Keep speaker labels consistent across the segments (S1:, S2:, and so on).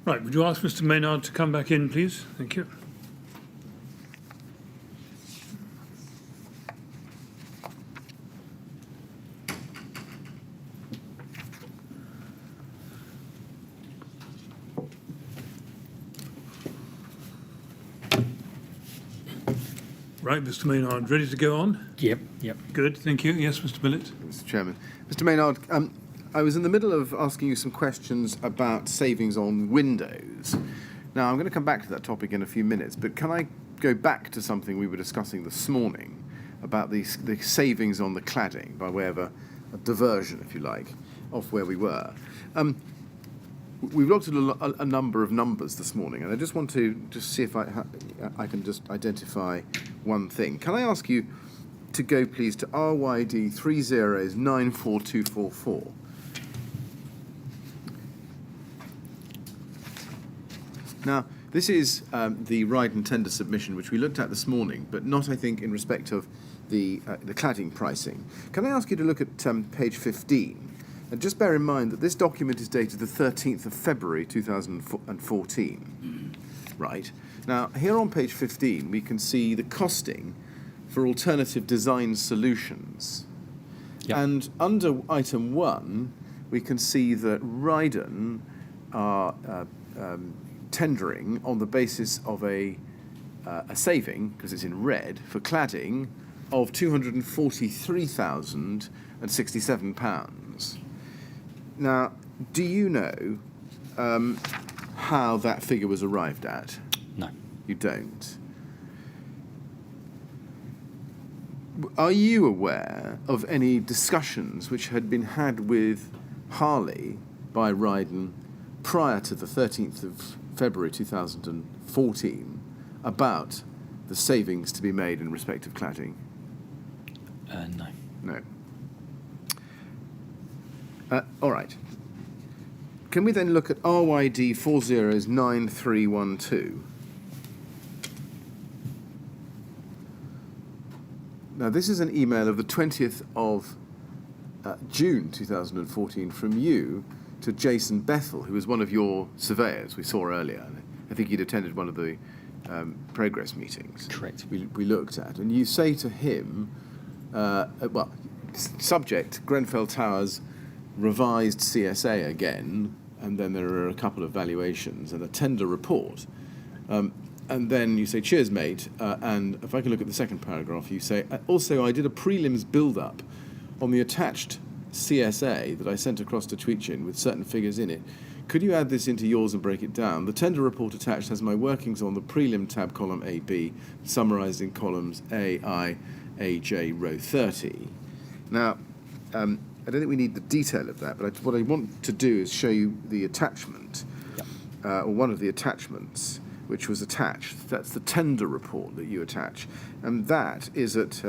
S1: Right, would you ask Mr. Maynard to come back in, please? Thank you. Right, Mr. Maynard, ready to go on?
S2: Yep.
S1: Good, thank you. Yes, Mr. Millett?
S3: Mr. Chairman. Mr. Maynard, I was in the middle of asking you some questions about savings on windows. Now, I'm going to come back to that topic in a few minutes, but can I go back to something we were discussing this morning about the savings on the cladding, by way of a diversion, if you like, of where we were? We've looked at a number of numbers this morning, and I just want to see if I can just identify one thing. Can I ask you to go, please, to RYD 3094244? Now, this is the Ryden tender submission, which we looked at this morning, but not, I think, in respect of the cladding pricing. Can I ask you to look at page 15? And just bear in mind that this document is dated the 13th of February 2014. Right. Now, here on page 15, we can see the costing for alternative design solutions.
S2: Yep.
S3: And under item 1, we can see that Ryden are tendering on the basis of a saving, because it's in red, for cladding of £243,067. Now, do you know how that figure was arrived at?
S2: No.
S3: You don't. Are you aware of any discussions which had been had with Harley by Ryden prior to the 13th of February 2014 about the savings to be made in respect of cladding?
S2: No.
S3: No. All right. Can we then look at RYD 409312? Now, this is an email of the 20th of June 2014 from you to Jason Bethel, who was one of your surveyors we saw earlier. I think he'd attended one of the progress meetings.
S2: Correct.
S3: We looked at. And you say to him, subject, Grenfell Towers revised CSA again, and then there are a couple of valuations and a tender report. And then you say, cheers, mate. And if I can look at the second paragraph, you say, also, I did a prelims build-up on the attached CSA that I sent across to Tweetchin with certain figures in it. Could you add this into yours and break it down? The tender report attached has my workings on the prelim tab column AB, summarised in columns A, I, A, J, row 30. Now, I don't think we need the detail of that, but what I want to do is show you the attachment, or one of the attachments, which was attached. That's the tender report that you attach, and that is at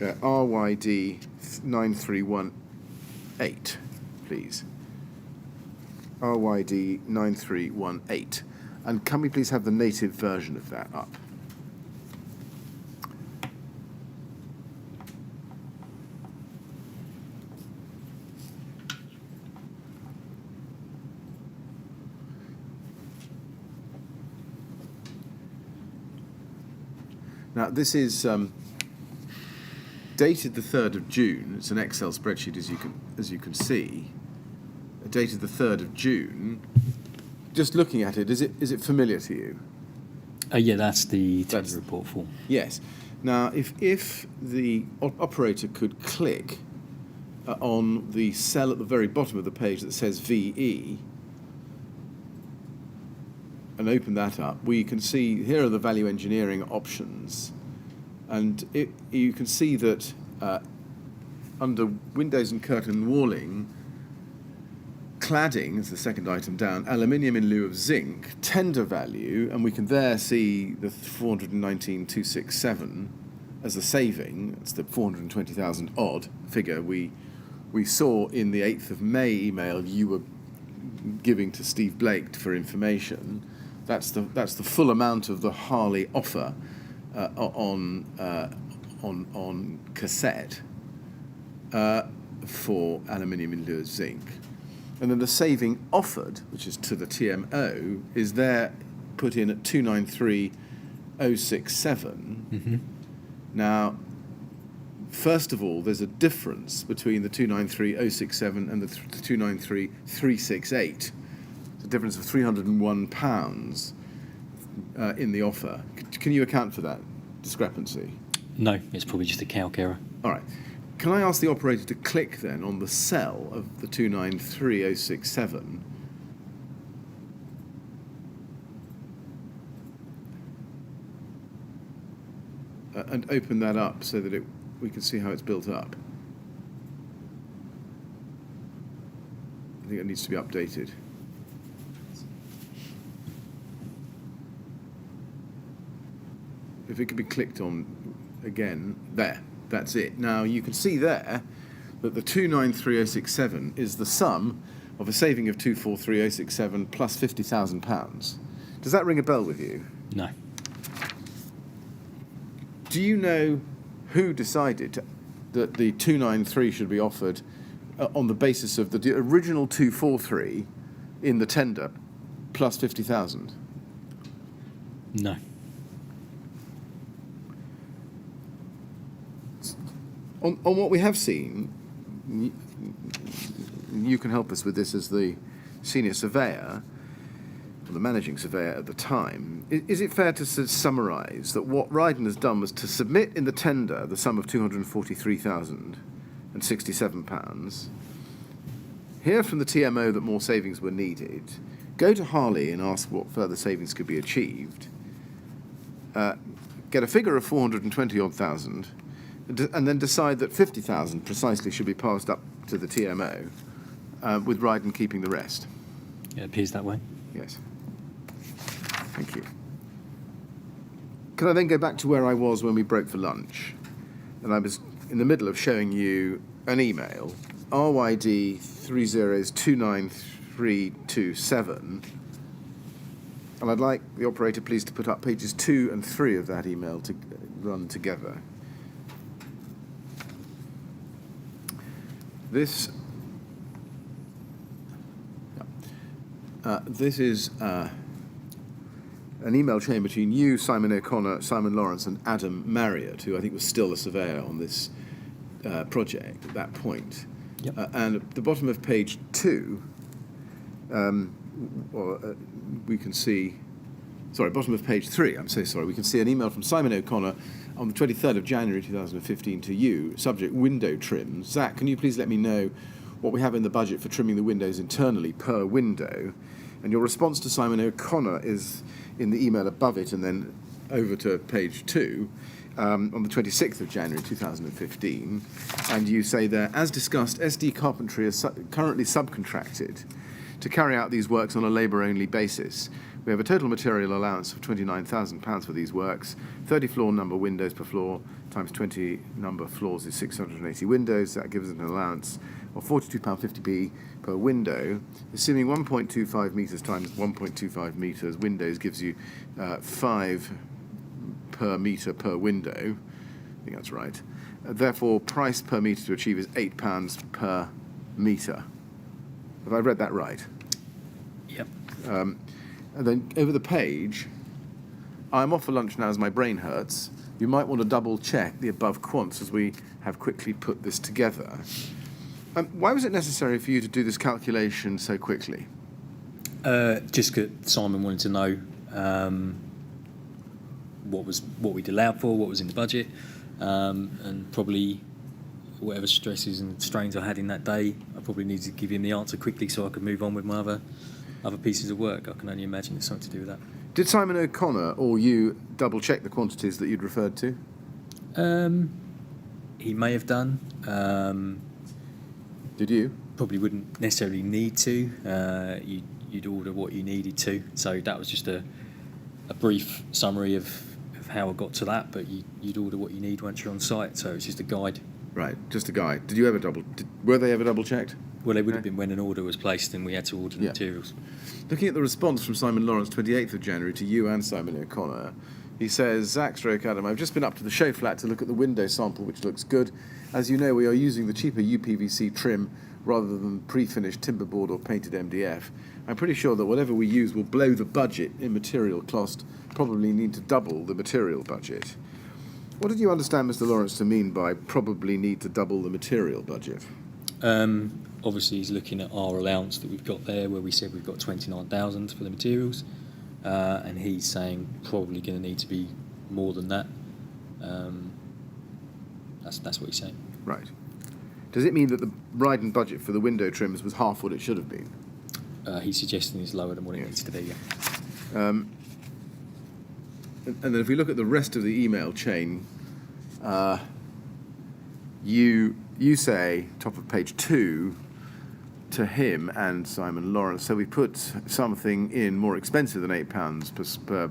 S3: RYD 9318, please. RYD 9318, and can we please have the native version of that up? Now, this is dated the 3rd of June. It's an Excel spreadsheet, as you can see. Dated the 3rd of June. Just looking at it, is it familiar to you?
S2: Yeah, that's the tender report form.
S3: Yes. Now, if the operator could click on the cell at the very bottom of the page that says VE, and open that up, we can see here are the value engineering options, and you can see that under windows and curtain walling, cladding is the second item down, aluminium in lieu of zinc, tender value, and we can there see the 419,267 as the saving. It's the 420,000 odd figure we saw in the 8th of May email you were giving to Steve Blake for information. That's the full amount of the Harley offer on cassette for aluminium in lieu of zinc. And then the saving offered, which is to the TMO, is there put in at 293,067.
S2: Mm-hmm.
S3: Now, first of all, there's a difference between the 293,067 and the 293,368. It's a difference of £301 in the offer. Can you account for that discrepancy?
S2: No, it's probably just a calc error.
S3: All right. Can I ask the operator to click then on the cell of the 293,067 and open that up so that we can see how it's built up? I think it needs to be updated. If it could be clicked on again, there, that's it. Now you can see there that the 293,067 is the sum of a saving of 243,067 plus £50,000. Does that ring a bell with you?
S2: No.
S3: Do you know who decided that the 293 should be offered on the basis of the original 243 in the tender plus 50,000?
S2: No.
S3: On what we have seen, you can help us with this as the senior surveyor, or the managing surveyor at the time. Is it fair to summarise that what Ryden has done was to submit in the tender the sum of £243,067, hear from the TMO that more savings were needed, go to Harley and ask what further savings could be achieved, get a figure of 420-odd thousand, and then decide that 50,000 precisely should be passed up to the TMO, with Ryden keeping the rest?
S2: It appears that way.
S3: Yes. Thank you. Can I then go back to where I was when we broke for lunch? And I was in the middle of showing you an email, RYD 2929327, and I'd like the operator please to put up pages 2 and 3 of that email to run together. This is an email chain between you, Simon O'Connor, Simon Lawrence, and Adam Marriott, who I think was still a surveyor on this project at that point.
S2: Yep.
S3: And at the bottom of page 2, we can see, bottom of page 3, I'm so sorry, we can see an email from Simon O'Connor on the 23rd of January 2015 to you, subject window trims. Zak, can you please let me know what we have in the budget for trimming the windows internally per window? And your response to Simon O'Connor is in the email above it and then over to page 2 on the 26th of January 2015. And you say there, as discussed, SD Carpentry is currently subcontracted to carry out these works on a labour-only basis. We have a total material allowance of £29,000 for these works. 30 floor number windows per floor times 20 number floors is 680 windows. That gives us an allowance of £42.50p per window. Assuming 1.25 metres times 1.25 metres windows gives you 5 per metre per window. I think that's right. Therefore, price per metre to achieve is £8 per metre. Have I read that right?
S2: Yep.
S3: And then over the page, I'm off for lunch now as my brain hurts. You might want to double check the above quants as we have quickly put this together. Why was it necessary for you to do this calculation so quickly?
S2: Just because Simon wanted to know what we'd allowed for, what was in the budget, and probably whatever stresses and strains I had in that day, I probably needed to give him the answer quickly so I could move on with my other pieces of work. I can only imagine it's something to do with that.
S3: Did Simon O'Connor or you double-check the quantities that you'd referred to?
S2: He may have done.
S3: Did you?
S2: Probably wouldn't necessarily need to. You'd order what you needed to. So that was just a brief summary of how I got to that, but you'd order what you need once you're on site. So it's just a guide.
S3: Right, just a guide. Did you ever were they ever double-checked?
S2: Well, they would have been when an order was placed and we had to order the materials.
S3: Looking at the response from Simon Lawrence, 28th of January, to you and Simon O'Connor, he says, Zak / Adam, I've just been up to the show flat to look at the window sample, which looks good. As you know, we are using the cheaper UPVC trim rather than pre-finished timberboard or painted MDF, I'm pretty sure that whatever we use will blow the budget in material cost, probably need to double the material budget. What did you understand, Mr. Lawrence, to mean by probably need to double the material budget?
S2: Obviously, he's looking at our allowance that we've got there, where we said we've got 29,000 for the materials, and he's saying probably going to need to be more than that. That's what he's saying.
S3: Right. Does it mean that the Ryden budget for the window trims was half what it should have been?
S2: He's suggesting it's lower than what it needs to be. Yeah.
S3: And then if we look at the rest of the email chain, you say, top of page 2, to him and Simon Lawrence, so we put something in more expensive than £8 per...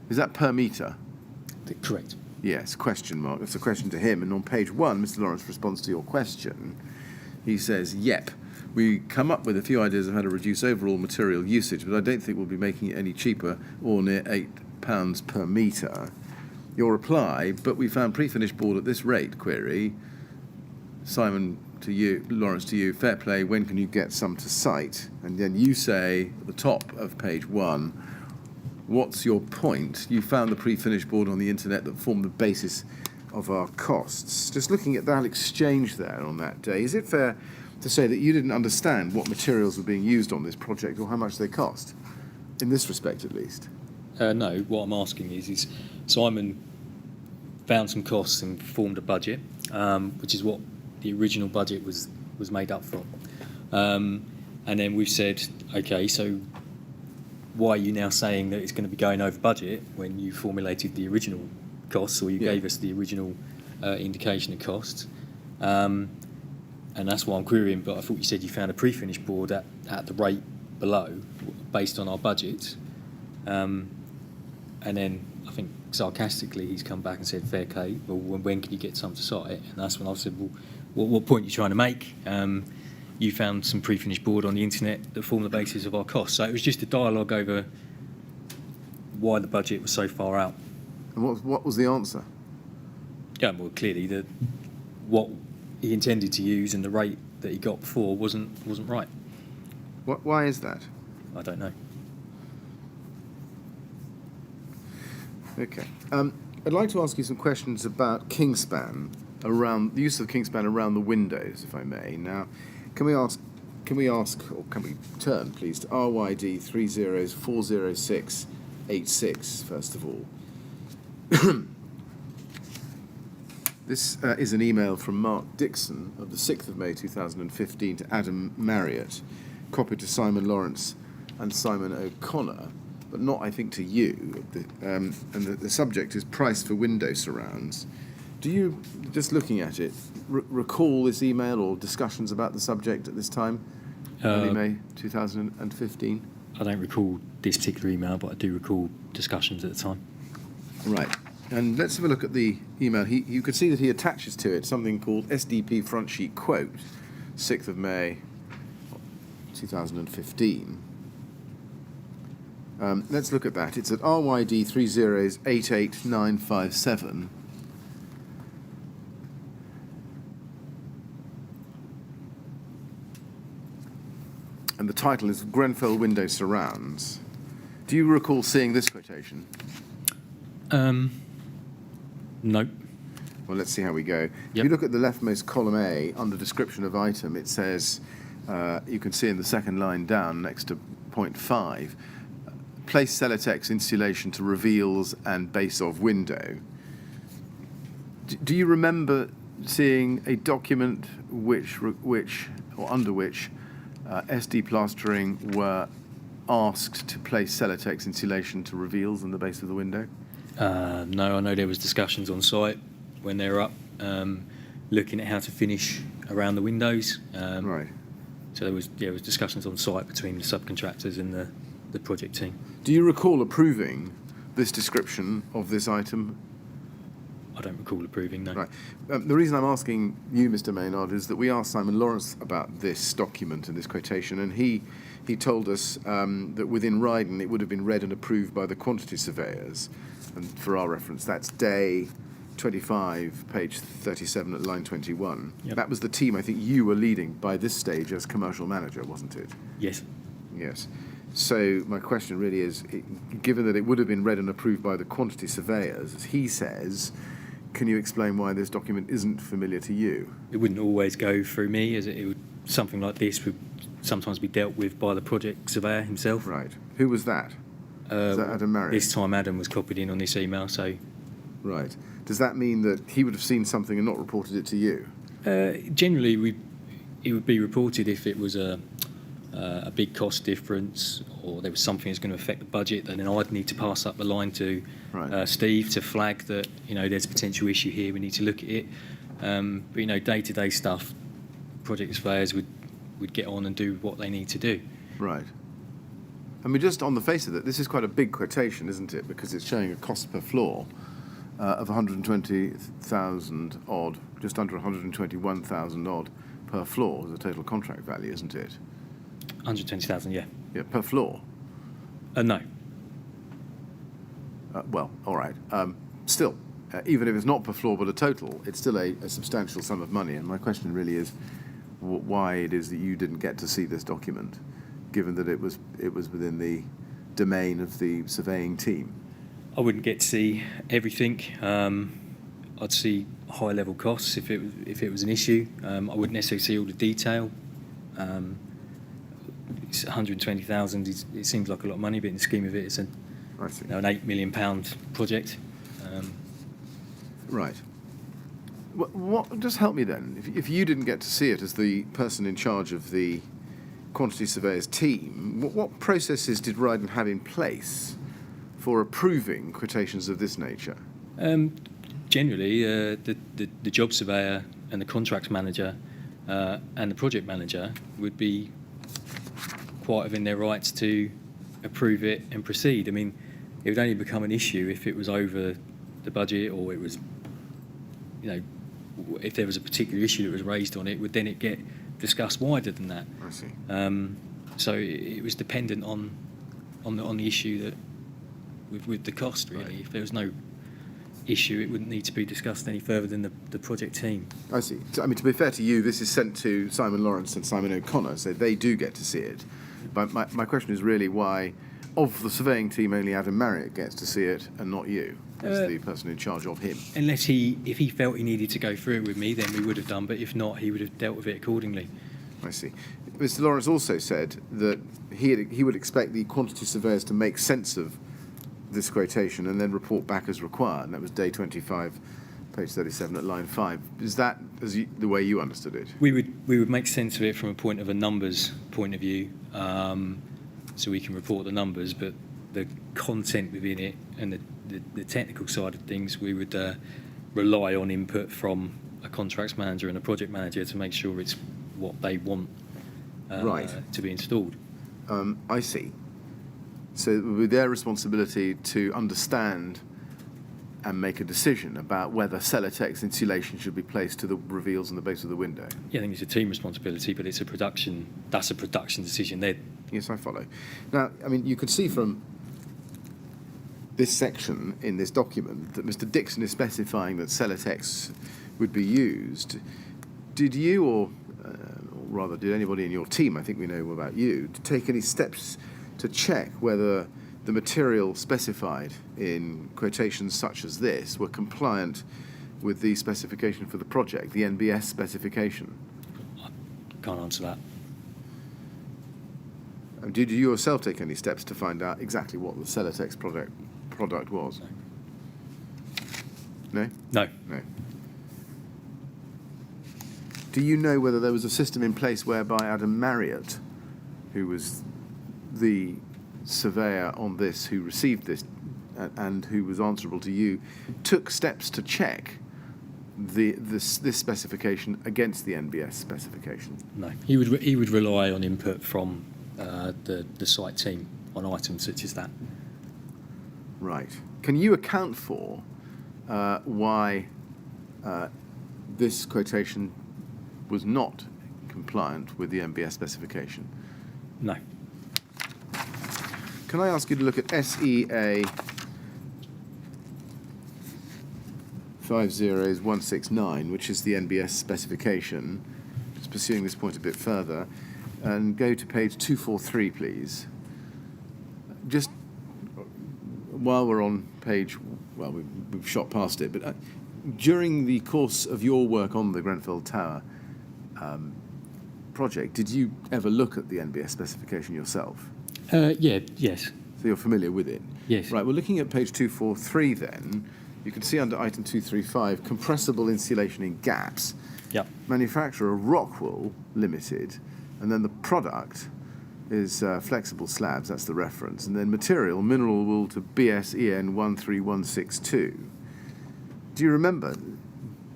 S3: Is that per metre?
S2: Correct.
S3: Yes, question mark. That's a question to him. And on page 1, Mr. Lawrence responds to your question. He says, yep, we come up with a few ideas of how to reduce overall material usage, but I don't think we'll be making it any cheaper or near £8 per metre. Your reply, but we found pre-finished board at this rate, query. Simon to you, Lawrence to you, fair play, when can you get some to site? And then you say, at the top of page 1, what's your point? You found the pre-finished board on the internet that formed the basis of our costs. Just looking at that exchange there on that day, is it fair to say that you didn't understand what materials were being used on this project or how much they cost? In this respect, at least.
S2: No, what I'm asking is Simon found some costs and formed a budget, which is what the original budget was made up from. And then we've said, okay, so why are you now saying that it's going to be going over budget when you formulated the original costs, or you gave us the original indication of costs? And that's why I'm querying, but I thought you said you found a pre-finished board at the rate below, based on our budget. And then I think sarcastically he's come back and said, fair play, well, when can you get some to site? And that's when I said, well, what point are you trying to make? You found some pre-finished board on the internet that formed the basis of our costs. So it was just a dialogue over why the budget was so far out.
S3: And what was the answer?
S2: Yeah, well, clearly what he intended to use and the rate that he got before wasn't right.
S3: Why is that?
S2: I don't know.
S3: Okay. I'd like to ask you some questions about Kingspan, around the use of Kingspan around the windows, if I may. Now, can we ask, or can we turn, please, to RYD 30406686, first of all. This is an email from Mark Dixon of the 6th of May 2015 to Adam Marriott, copied to Simon Lawrence and Simon O'Connor, but not, I think, to you. And the subject is price for window surrounds. Do you, just looking at it, recall this email or discussions about the subject at this time, early May 2015?
S2: I don't recall this particular email, but I do recall discussions at the time.
S3: Right. And let's have a look at the email. You could see that he attaches to it something called SDP front sheet quote, 6th of May 2015. Let's look at that. It's at RYD 3088957. And the title is Grenfell Window Surrounds. Do you recall seeing this quotation?
S2: No.
S3: Well, let's see how we go.
S2: Yep.
S3: If you look at the leftmost column A, under description of item, it says, you can see in the second line down next to point 5, place Celotex insulation to reveals and base of window. Do you remember seeing a document under which SD Plastering were asked to place Celotex insulation to reveals in the base of the window?
S2: No, I know there was discussions on site when they were up, looking at how to finish around the windows.
S3: Right.
S2: So there was discussions on site between the subcontractors and the project team.
S3: Do you recall approving this description of this item?
S2: I don't recall approving, no.
S3: Right. The reason I'm asking you, Mr. Maynard, is that we asked Simon Lawrence about this document and this quotation, and he told us that within Ryden it would have been read and approved by the quantity surveyors. And for our reference, that's day 25, page 37 at line 21.
S2: Yep.
S3: That was the team I think you were leading by this stage as commercial manager, wasn't it?
S2: Yes.
S3: Yes. So my question really is, given that it would have been read and approved by the quantity surveyors, as he says, can you explain why this document isn't familiar to you?
S2: It wouldn't always go through me, as it would. Something like this would sometimes be dealt with by the project surveyor himself.
S3: Right. Who was that? Is that Adam Marriott?
S2: This time Adam was copied in on this email, so...
S3: Right. Does that mean that he would have seen something and not reported it to you?
S2: Generally, it would be reported if it was a big cost difference or there was something that's going to affect the budget, then I'd need to pass up the line to
S3: Right.
S2: Steve to flag that, there's a potential issue here, we need to look at it. But, day-to-day stuff, project surveyors would get on and do what they need to do.
S3: Right. I mean, just on the face of it, this is quite a big quotation, isn't it? Because it's showing a cost per floor of 120,000 odd, just under 121,000 odd per floor as a total contract value, isn't it?
S2: 120,000, yeah.
S3: Yeah, per floor.
S2: No.
S3: Well, all right. Still, even if it's not per floor but a total, it's still a substantial sum of money. And my question really is why it is that you didn't get to see this document, given that it was within the domain of the surveying team.
S2: I wouldn't get to see everything. I'd see high-level costs if it was an issue. I wouldn't necessarily see all the detail. It's 120,000. It seems like a lot of money, but in the scheme of it, it's an £8 million project.
S3: Right. What just help me then? If you didn't get to see it as the person in charge of the quantity surveyors team, what processes did Ryden have in place for approving quotations of this nature?
S2: Generally, the job surveyor and the contract manager and the project manager would be quite within their rights to approve it and proceed. I mean, it would only become an issue if it was over the budget, or it was, if there was a particular issue that was raised on it, would then it get discussed wider than that.
S3: I see.
S2: So it was dependent on the issue that with the cost, really.
S3: Right.
S2: If there was no issue, it wouldn't need to be discussed any further than the project team.
S3: I see. I mean, to be fair to you, this is sent to Simon Lawrence and Simon O'Connor, so they do get to see it. But my question is really why, of the surveying team, only Adam Marriott gets to see it and not you, as the person in charge of him.
S2: Unless if he felt he needed to go through it with me, then we would have done, but if not, he would have dealt with it accordingly.
S3: I see. Mr. Lawrence also said that he would expect the quantity surveyors to make sense of this quotation and then report back as required, and that was day 25, page 37 at line 5. Is that the way you understood it?
S2: We would make sense of it from a point of a numbers point of view, so we can report the numbers, but the content within it and the technical side of things, we would rely on input from a contracts manager and a project manager to make sure it's what they want to be installed.
S3: I see. So it would be their responsibility to understand and make a decision about whether Celotex insulation should be placed to the reveals on the base of the window.
S2: Yeah, I think it's a team responsibility, but that's a production decision.
S3: Yes, I follow. Now, I mean, you can see from this section in this document that Mr. Dixon is specifying that Celotex would be used. Did you, or rather did anybody in your team, I think we know about you, to take any steps to check whether the material specified in quotations such as this were compliant with the specification for the project, the NBS specification?
S2: I can't answer that.
S3: Did you yourself take any steps to find out exactly what the Celotex product was? No?
S2: No.
S3: No. Do you know whether there was a system in place whereby Adam Marriott, who was the surveyor on this, who received this and who was answerable to you, took steps to check this specification against the NBS specification?
S2: No. He would rely on input from the site team on items such as that.
S3: Right. Can you account for why this quotation was not compliant with the NBS specification?
S2: No.
S3: Can I ask you to look at SEA 50169, which is the NBS specification. Just pursuing this point a bit further, and go to page 243, please. Just while we're on page, well, we've shot past it, but during the course of your work on the Grenfell Tower project, did you ever look at the NBS specification yourself?
S2: Yes.
S3: So you're familiar with it?
S2: Yes.
S3: Right, well, looking at page 243 then, you can see under item 235, compressible insulation in gaps.
S2: Yep.
S3: Manufacturer Rockwool Limited, and then the product is flexible slabs, that's the reference, and then material, mineral wool to BSEN 13162. Do you remember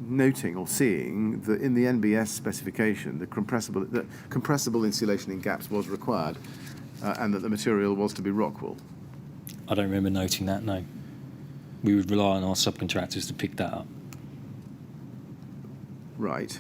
S3: noting or seeing that in the NBS specification, the compressible insulation in gaps was required, and that the material was to be Rockwool?
S2: I don't remember noting that, no. We would rely on our subcontractors to pick that up.
S3: Right.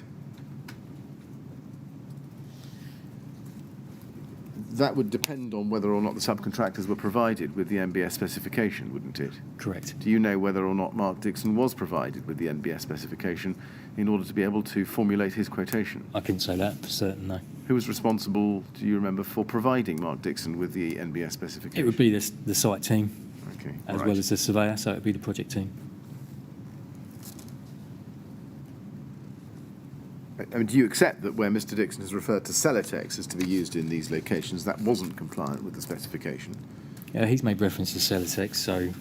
S3: That would depend on whether or not the subcontractors were provided with the NBS specification, wouldn't it?
S2: Correct.
S3: Do you know whether or not Mark Dixon was provided with the NBS specification in order to be able to formulate his quotation?
S2: I couldn't say that for certain, no.
S3: Who was responsible, do you remember, for providing Mark Dixon with the NBS specification?
S2: It would be the site team,
S3: Okay,
S2: as
S3: right.
S2: well as the surveyor, so it would be the project team.
S3: I mean, do you accept that where Mr. Dixon has referred to Celotex as to be used in these locations, that wasn't compliant with the specification?
S2: He's made reference to Celotex, so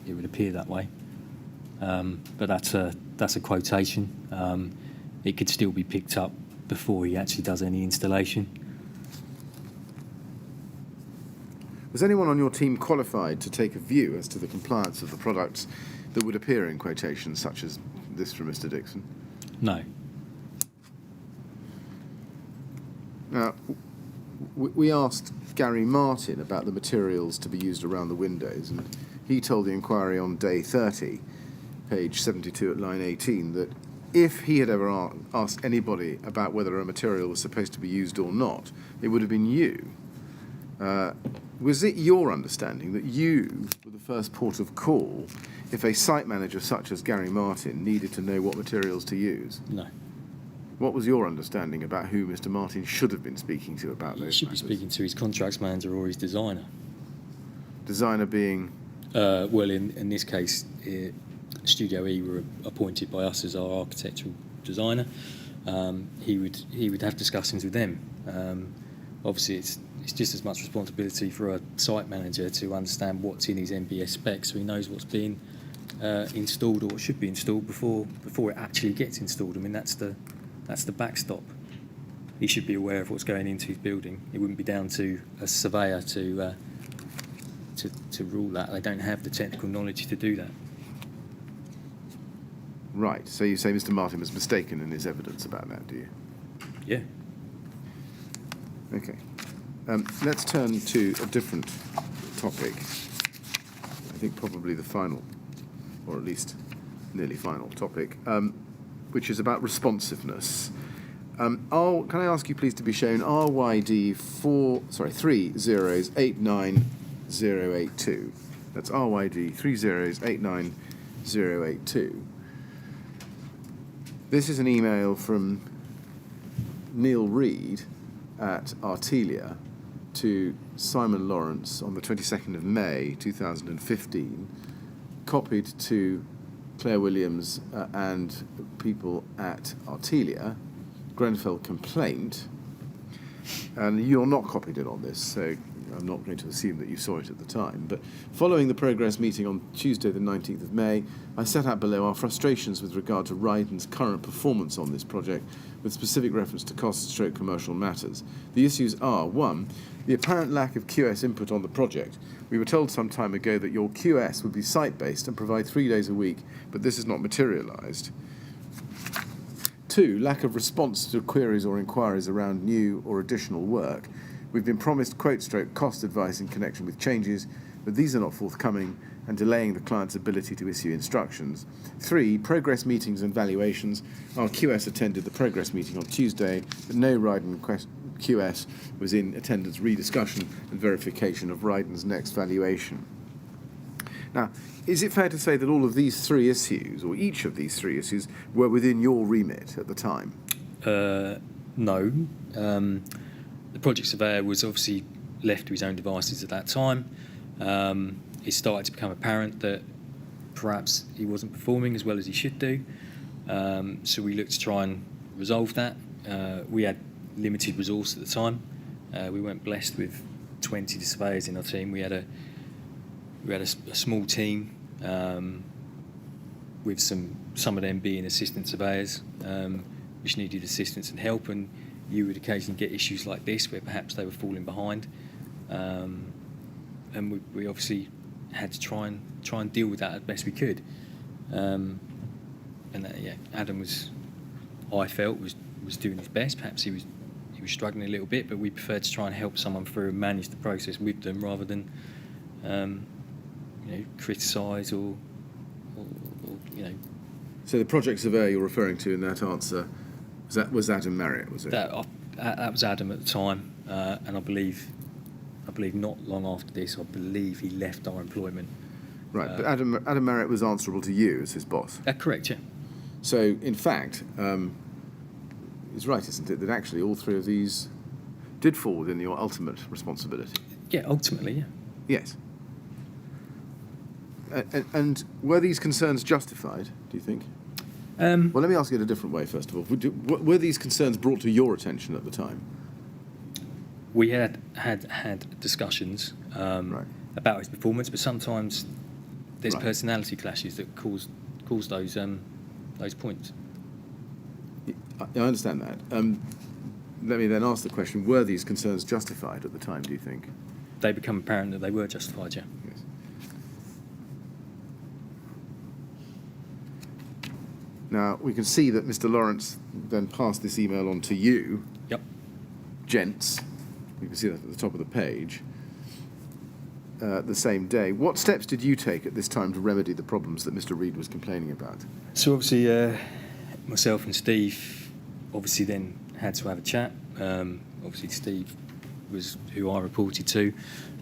S2: it would appear that way. But that's a quotation. It could still be picked up before he actually does any installation.
S3: Was anyone on your team qualified to take a view as to the compliance of the products that would appear in quotations such as this from Mr. Dixon?
S2: No.
S3: Now, we asked Gary Martin about the materials to be used around the windows, and he told the inquiry on day 30, page 72 at line 18, that if he had ever asked anybody about whether a material was supposed to be used or not, it would have been you. Was it your understanding that you were the first port of call if a site manager such as Gary Martin needed to know what materials to use?
S2: No.
S3: What was your understanding about who Mr. Martin should have been speaking to about those
S2: He should
S3: matters?
S2: be speaking to his contracts manager or his designer.
S3: Designer being...
S2: Well, in this case, Studio E were appointed by us as our architectural designer. He would have discussions with them. Obviously, it's just as much responsibility for a site manager to understand what's in his NBS spec, so he knows what's being installed or what should be installed before it actually gets installed. I mean, that's the backstop. He should be aware of what's going into his building. It wouldn't be down to a surveyor to rule that. They don't have the technical knowledge to do that.
S3: Right, so you say Mr. Martin was mistaken in his evidence about that, do you?
S2: Yeah.
S3: Okay. Let's turn to a different topic. I think probably the final, or at least nearly final topic, which is about responsiveness. Can I ask you please to be shown RYD 3089082. That's RYD 3089082. This is an email from Neil Reed at Artelia to Simon Lawrence on the 22nd of May 2015, copied to Claire Williams and people at Artelia, Grenfell complaint, and you're not copied in on this, so I'm not going to assume that you saw it at the time, but following the progress meeting on Tuesday the 19th of May, I set out below our frustrations with regard to Ryden's current performance on this project, with specific reference to cost/commercial matters. The issues are: 1, the apparent lack of QS input on the project. We were told some time ago that your QS would be site-based and provide 3 days a week, but this has not materialised. 2, lack of response to queries or inquiries around new or additional work. We've been promised quote/cost advice in connection with changes, but these are not forthcoming and delaying the client's ability to issue instructions. 3, progress meetings and valuations. Our QS attended the progress meeting on Tuesday, but no Ryden QS was in attendance rediscussion and verification of Ryden's next valuation. Now, is it fair to say that all of these three issues, or each of these three issues, were within your remit at the time?
S2: No. The project surveyor was obviously left to his own devices at that time. It started to become apparent that perhaps he wasn't performing as well as he should do. So we looked to try and resolve that. We had limited resource at the time. We weren't blessed with 20 surveyors in our team. We had a small team with some of them being assistant surveyors, which needed assistance and help, and you would occasionally get issues like this where perhaps they were falling behind, and we obviously had to try and deal with that as best we could. And Adam I felt was doing his best. Perhaps he was struggling a little bit, but we preferred to try and help someone through and manage the process with them rather than criticise or.
S3: So the project surveyor you're referring to in that answer was Adam Marriott, was it?
S2: That was Adam at the time, and I believe not long after this, I believe he left our employment.
S3: Right, but Adam Marriott was answerable to you as his boss.
S2: Correct, yeah.
S3: So, in fact, it's right, isn't it, that actually all three of these did fall within your ultimate responsibility?
S2: Yeah, ultimately, yeah.
S3: Yes. And were these concerns justified, do you think? Well, let me ask it a different way, first of all. Were these concerns brought to your attention at the time?
S2: We had discussions about his performance, but sometimes there's personality clashes that cause those points.
S3: I understand that. Let me then ask the question, were these concerns justified at the time, do you think?
S2: They become apparent that they were justified, yeah.
S3: Yes. Now, we can see that Mr. Lawrence then passed this email on to you.
S2: Yep.
S3: Gents. You can see that at the top of the page. The same day. What steps did you take at this time to remedy the problems that Mr. Reid was complaining about?
S2: So obviously, myself and Steve obviously then had to have a chat. Obviously, Steve was who I reported to,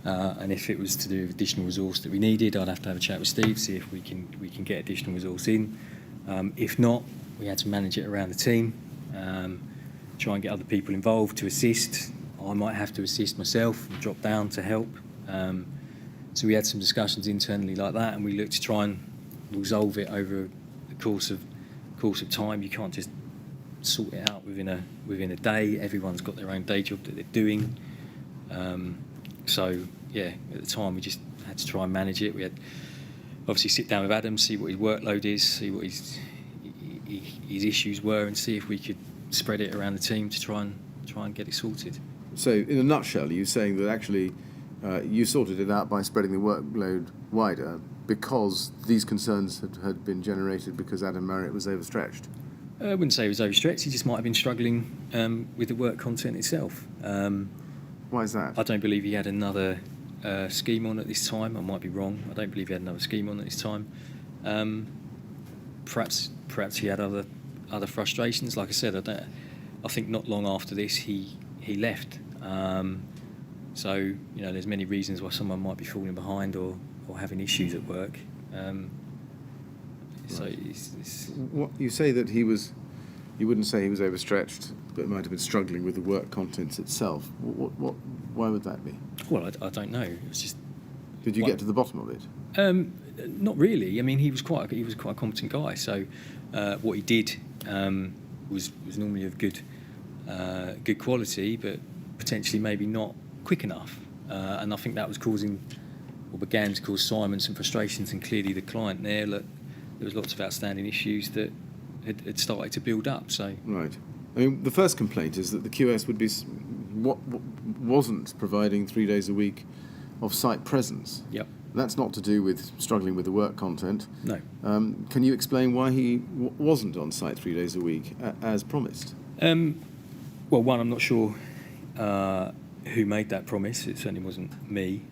S2: and if it was to do with additional resource that we needed, I'd have to have a chat with Steve, see if we can get additional resource in. If not, we had to manage it around the team, try and get other people involved to assist. I might have to assist myself and drop down to help. So we had some discussions internally like that, and we looked to try and resolve it over the course of time. You can't just sort it out within a day. Everyone's got their own day job that they're doing. So yeah, at the time we just had to try and manage it. We had obviously sit down with Adam, see what his workload is, see what his issues were, and see if we could spread it around the team to try and get it sorted.
S3: So, in a nutshell, are you saying that actually you sorted it out by spreading the workload wider because these concerns had been generated because Adam Marriott was overstretched?
S2: I wouldn't say he was overstretched. He just might have been struggling with the work content itself.
S3: Why is that?
S2: I don't believe he had another scheme on at this time. I might be wrong. I don't believe he had another scheme on at this time. Perhaps he had other frustrations. Like I said, I think not long after this he left. So there's many reasons why someone might be falling behind or having issues at work. So it's
S3: what you say that he was. You wouldn't say he was overstretched, but might have been struggling with the work content itself. Why would that be?
S2: Well, I don't know. It's just.
S3: Did you get to the bottom of it?
S2: Not really. I mean, he was quite a competent guy. So what he did was normally of good quality, but potentially maybe not quick enough. And I think that was began to cause Simon some frustrations, and clearly the client there. Look, there was lots of outstanding issues that had started to build up. So
S3: right. I mean, the first complaint is that the QS wasn't providing 3 days a week of site presence.
S2: Yep.
S3: That's not to do with struggling with the work content.
S2: No.
S3: Can you explain why he wasn't on site 3 days a week as promised?
S2: Well, one, I'm not sure who made that promise. It certainly wasn't me.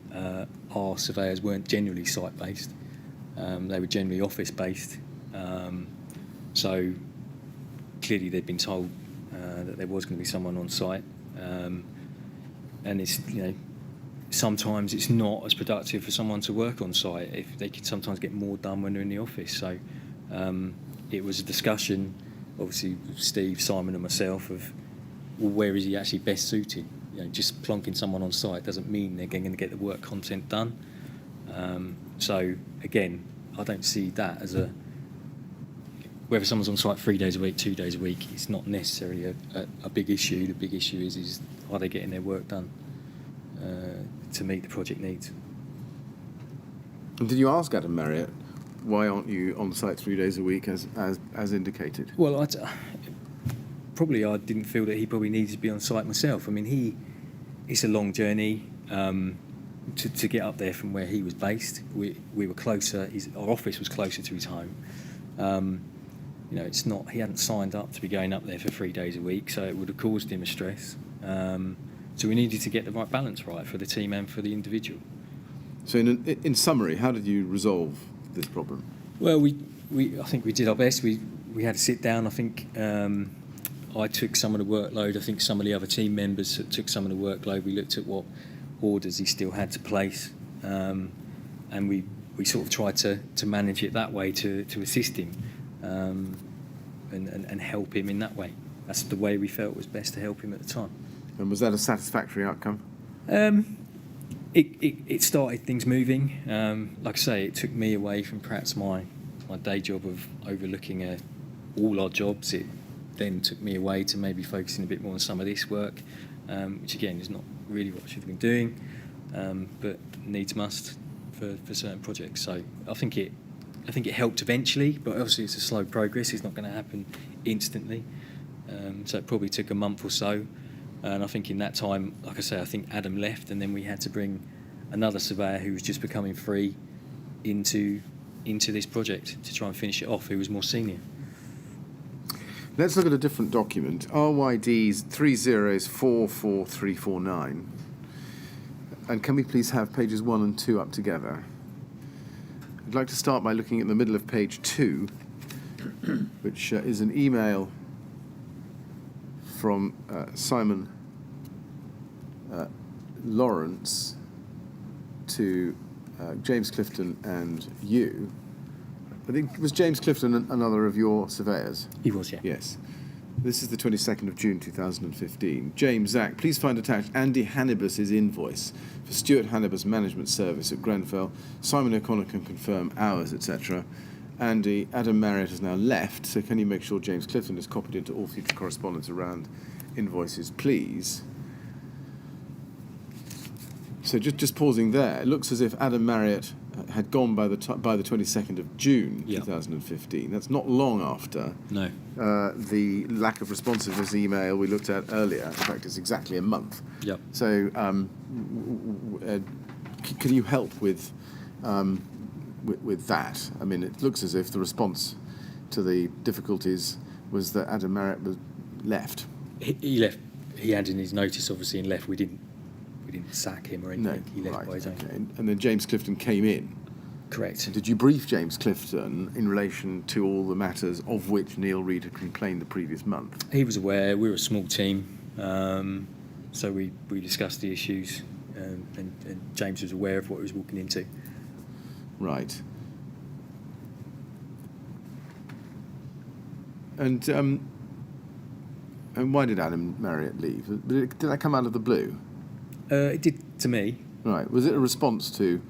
S2: Our surveyors weren't generally site-based. They were generally office-based. So clearly they'd been told that there was going to be someone on site. And it's, sometimes it's not as productive for someone to work on site. If they can sometimes get more done when they're in the office. So it was a discussion, obviously, with Steve, Simon, and myself of, well, where is he actually best suited? Just plonking someone on site doesn't mean they're going to get the work content done. So again, I don't see that as whether someone's on site 3 days a week, 2 days a week, it's not necessarily a big issue. The big issue is are they getting their work done to meet the project needs.
S3: And did you ask Adam Marriott, why aren't you on site 3 days a week as indicated?
S2: Well, I didn't feel that he probably needed to be on site myself. I mean, it's a long journey to get up there from where he was based. We were closer. Our office was closer to his home. It's not. He hadn't signed up to be going up there for 3 days a week, so it would have caused him a stress. So we needed to get the right balance right for the team and for the individual.
S3: So in summary, how did you resolve this problem?
S2: Well, I think we did our best. We had to sit down. I think I took some of the workload. I think some of the other team members took some of the workload. We looked at what orders he still had to place, and we sort of tried to manage it that way to assist him and help him in that way. That's the way we felt was best to help him at the time.
S3: And was that a satisfactory outcome?
S2: It started things moving. Like I say, it took me away from perhaps my day job of overlooking all our jobs. It then took me away to maybe focusing a bit more on some of this work, which again is not really what I should have been doing, but needs must for certain projects. So I think it helped eventually, but obviously it's a slow progress. It's not going to happen instantly. So it probably took a month or so. And I think in that time, like I say, I think Adam left, and then we had to bring another surveyor who was just becoming free into this project to try and finish it off, who was more senior.
S3: Let's look at a different document, RYD's 3044349. And can we please have pages 1 and 2 up together? I'd like to start by looking at the middle of page 2, which is an email from Simon Lawrence to James Clifton and you. I think it was James Clifton another of your surveyors?
S2: He was, yeah.
S3: Yes. This is the 22nd of June 2015. James, Zak, please find attached Andy Hannibus's invoice for Stuart Hannibus Management Service at Grenfell. Simon O'Connor can confirm hours, etc. Andy, Adam Marriott has now left, so can you make sure James Clifton is copied into all future correspondence around invoices, please? So just pausing there, it looks as if Adam Marriott had gone by the 22nd of June 2015. That's not long after the lack of responsiveness email we looked at earlier. In fact, it's exactly a month.
S2: Yep.
S3: So can you help with that? I mean, it looks as if the response to the difficulties was that Adam Marriott was left.
S2: He left. He handed in his notice, obviously, and left. We didn't sack him or anything.
S3: No,
S2: he left
S3: right,
S2: by his own.
S3: okay. And then James Clifton came in.
S2: Correct.
S3: Did you brief James Clifton in relation to all the matters of which Neil Reid had complained the previous month?
S2: He was aware. We were a small team, so we discussed the issues, and James was aware of what he was walking into.
S3: Right. And why did Adam Marriott leave? Did that come out of the blue?
S2: It did to me.
S3: Right. Was it a response to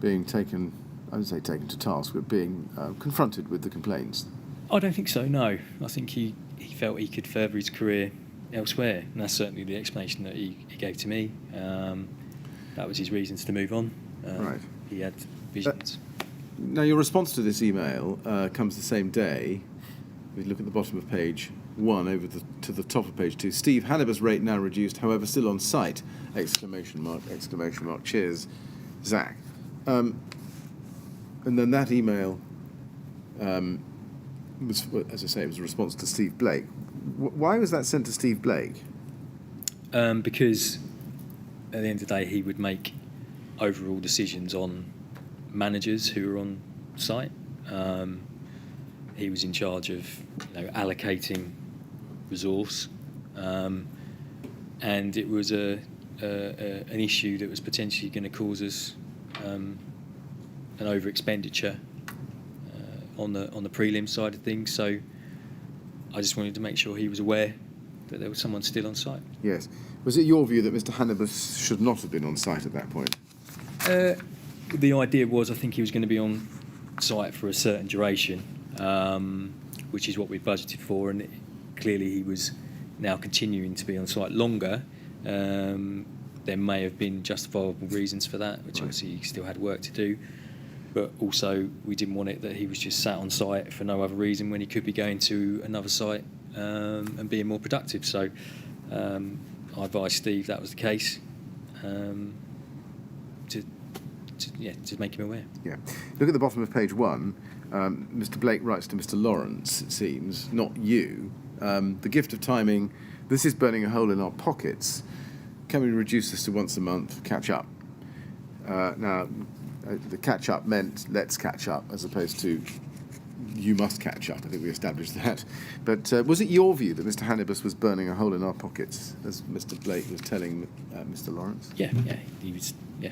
S3: being taken, I would say taken to task, but being confronted with the complaints?
S2: I don't think so, no. I think he felt he could further his career elsewhere, and that's certainly the explanation that he gave to me. That was his reasons to move on.
S3: Right.
S2: He had visions.
S3: Now, your response to this email comes the same day. We look at the bottom of page 1 over to the top of page 2. Steve Hannibus rate now reduced, however still on site! ! Cheers, Zak. And then that email was, as I say, it was a response to Steve Blake. Why was that sent to Steve Blake?
S2: Because at the end of the day, he would make overall decisions on managers who were on site. He was in charge of allocating resource, and it was a an issue that was potentially going to cause us an over expenditure on the prelim side of things. So I just wanted to make sure he was aware that there was someone still on site.
S3: Yes. Was it your view that Mr. Hannibus should not have been on site at that point?
S2: The idea was, I think he was going to be on site for a certain duration, which is what we budgeted for, and clearly he was now continuing to be on site longer. There may have been justifiable reasons for that, which obviously he still had work to do, but also we didn't want it that he was just sat on site for no other reason when he could be going to another site and being more productive. So I advised Steve that was the case, to make him aware.
S3: Yeah. Look at the bottom of page 1. Mr. Blake writes to Mr. Lawrence, it seems, not you. The gift of timing, this is burning a hole in our pockets. Can we reduce this to once a month, catch up? Now, the catch up meant let's catch up as opposed to you must catch up. I think we established that. But was it your view that Mr. Hannibus was burning a hole in our pockets, as Mr. Blake was telling Mr. Lawrence?
S2: Yeah, he was. Yeah,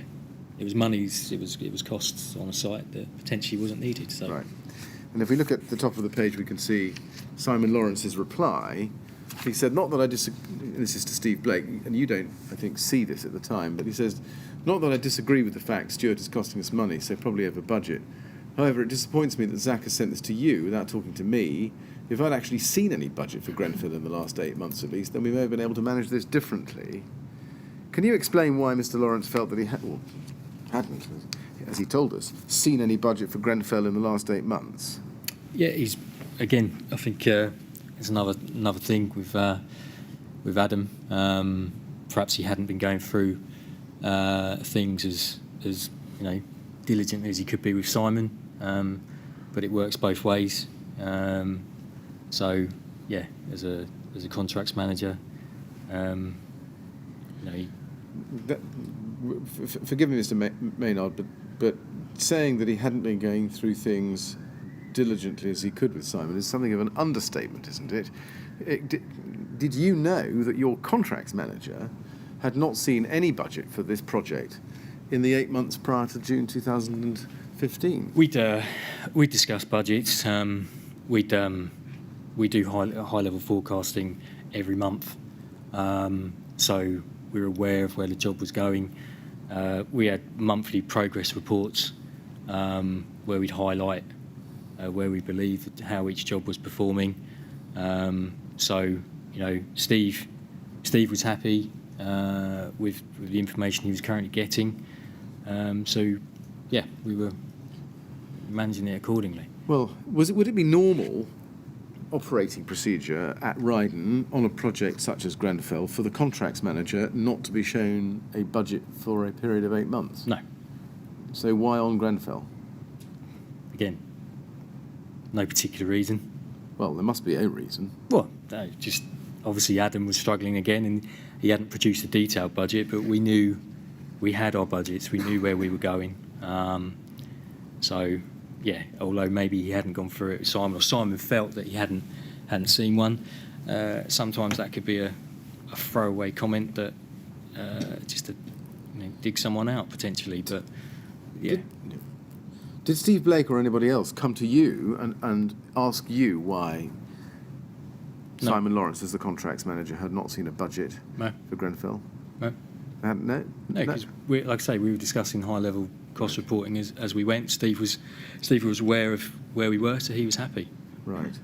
S2: it was monies. It was costs on a site that potentially wasn't needed. So.
S3: Right. And if we look at the top of the page, we can see Simon Lawrence's reply. He said, not that I disagree, this is to Steve Blake, and you don't, I think, see this at the time, but he says, not that I disagree with the fact Stuart is costing us money, so probably over budget. However, it disappoints me that Zak has sent this to you without talking to me. If I'd actually seen any budget for Grenfell in the last 8 months at least, then we may have been able to manage this differently. Can you explain why Mr. Lawrence felt that he hadn't, as he told us, seen any budget for Grenfell in the last 8 months?
S2: Yeah, he's, again, I think it's another thing with Adam. Perhaps he hadn't been going through things as diligently as he could be with Simon, but it works both ways. So yeah, as a contracts manager,
S3: forgive me, Mr. Maynard, but saying that he hadn't been going through things diligently as he could with Simon is something of an understatement, isn't it? Did you know that your contracts manager had not seen any budget for this project in the 8 months prior to June 2015?
S2: We'd discuss budgets. We do high level forecasting every month, so we were aware of where the job was going. We had monthly progress reports where we'd highlight where we believed how each job was performing. So Steve was happy with the information he was currently getting. So yeah, we were managing it accordingly.
S3: Well, would it be normal operating procedure at Ryden on a project such as Grenfell for the contracts manager not to be shown a budget for a period of 8 months?
S2: No.
S3: So why on Grenfell?
S2: Again, no particular reason.
S3: Well, there must be a reason.
S2: Well, no, just obviously Adam was struggling again, and he hadn't produced a detailed budget, but we knew we had our budgets, we knew where we were going. So yeah, although maybe he hadn't gone through it with Simon, or Simon felt that he hadn't seen one, sometimes that could be a throwaway comment that just to dig someone out potentially. But yeah.
S3: Did Steve Blake or anybody else come to you and ask you why Simon Lawrence, as the contracts manager, had not seen a budget for Grenfell?
S2: No.
S3: No,
S2: because like I say, we were discussing high-level cost reporting as we went. Steve was aware of where we were, so he was happy.
S3: Right.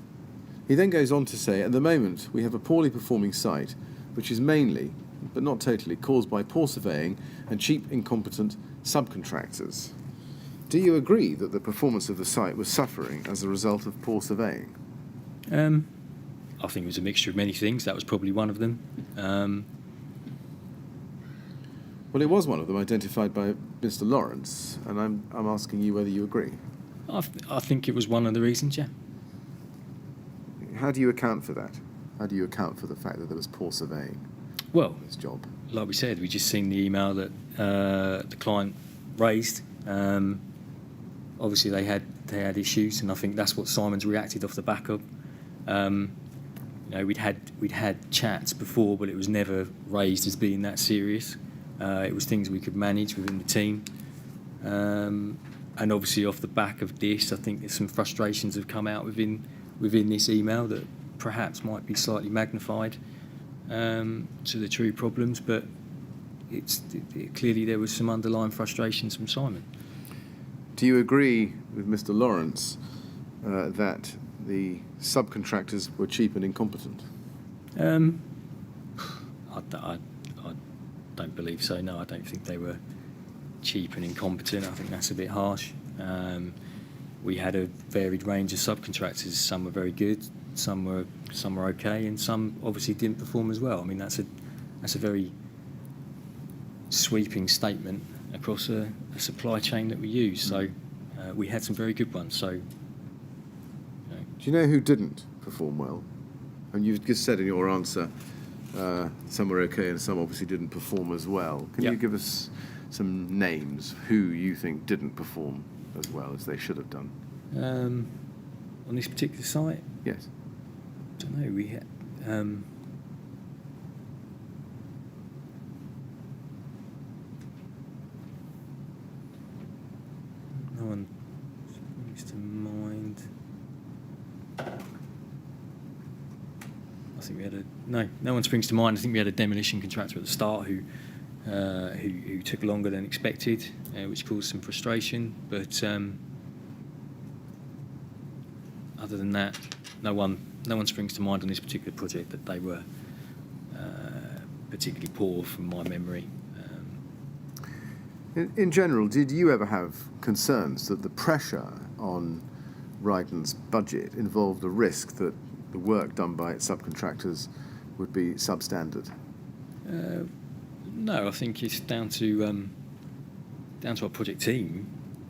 S3: He then goes on to say, at the moment, we have a poorly performing site, which is mainly, but not totally, caused by poor surveying and cheap, incompetent subcontractors. Do you agree that the performance of the site was suffering as a result of poor surveying?
S2: I think it was a mixture of many things. That was probably one of them.
S3: Well, it was one of them identified by Mr. Lawrence, and I'm asking you whether you agree.
S2: I think it was one of the reasons, yeah.
S3: How do you account for that? How do you account for the fact that there was poor surveying?
S2: Well,
S3: this job,
S2: like we said, we just seen the email that the client raised. Obviously, they had issues, and I think that's what Simon's reacted off the back of. We'd had chats before, but it was never raised as being that serious. It was things we could manage within the team. And obviously off the back of this, I think there's some frustrations have come out within this email that perhaps might be slightly magnified to the true problems, but clearly there was some underlying frustrations from Simon.
S3: Do you agree with Mr. Lawrence that the subcontractors were cheap and incompetent?
S2: I don't believe so. No, I don't think they were cheap and incompetent. I think that's a bit harsh. We had a varied range of subcontractors. Some were very good, some were okay, and some obviously didn't perform as well. I mean, that's a very sweeping statement across a supply chain that we use. So we had some very good ones. So,
S3: do you know who didn't perform well? And you've just said in your answer, some were okay and some obviously didn't perform as well. Can you give us some names who you think didn't perform as well as they should have done?
S2: On this particular site?
S3: Yes.
S2: I don't know. We had. No one springs to mind. I think we had no one springs to mind. I think we had a demolition contractor at the start who took longer than expected, which caused some frustration. But other than that, no one springs to mind on this particular project that they were particularly poor from my memory.
S3: In general, did you ever have concerns that the pressure on Ryden's budget involved the risk that the work done by its subcontractors would be substandard?
S2: No, I think it's down to our project team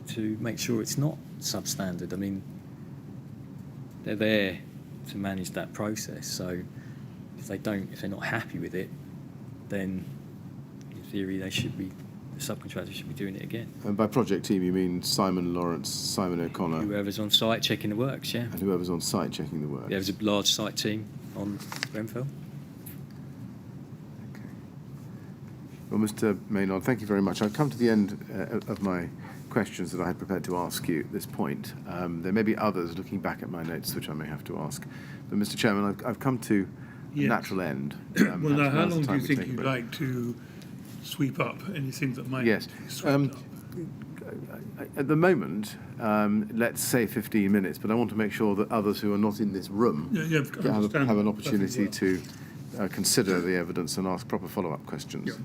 S2: to make sure it's not substandard. I mean, they're there to manage that process. So if they're not happy with it, then in theory the subcontractor should be doing it again.
S3: And by project team, you mean Simon Lawrence, Simon O'Connor?
S2: Whoever's on site checking the works, yeah.
S3: And whoever's on site checking the work.
S2: There was a large site team on Grenfell.
S3: Okay. Well, Mr. Maynard, thank you very much. I've come to the end of my questions that I had prepared to ask you at this point. There may be others looking back at my notes which I may have to ask. But, Mr. Chairman, I've come to a natural end.
S1: Well, now, how long do you think you'd like to sweep up anything that might be swept up?
S3: At the moment, let's say 15 minutes, but I want to make sure that others who are not in this room have an opportunity to consider the evidence and ask proper follow-up questions.
S1: Yeah.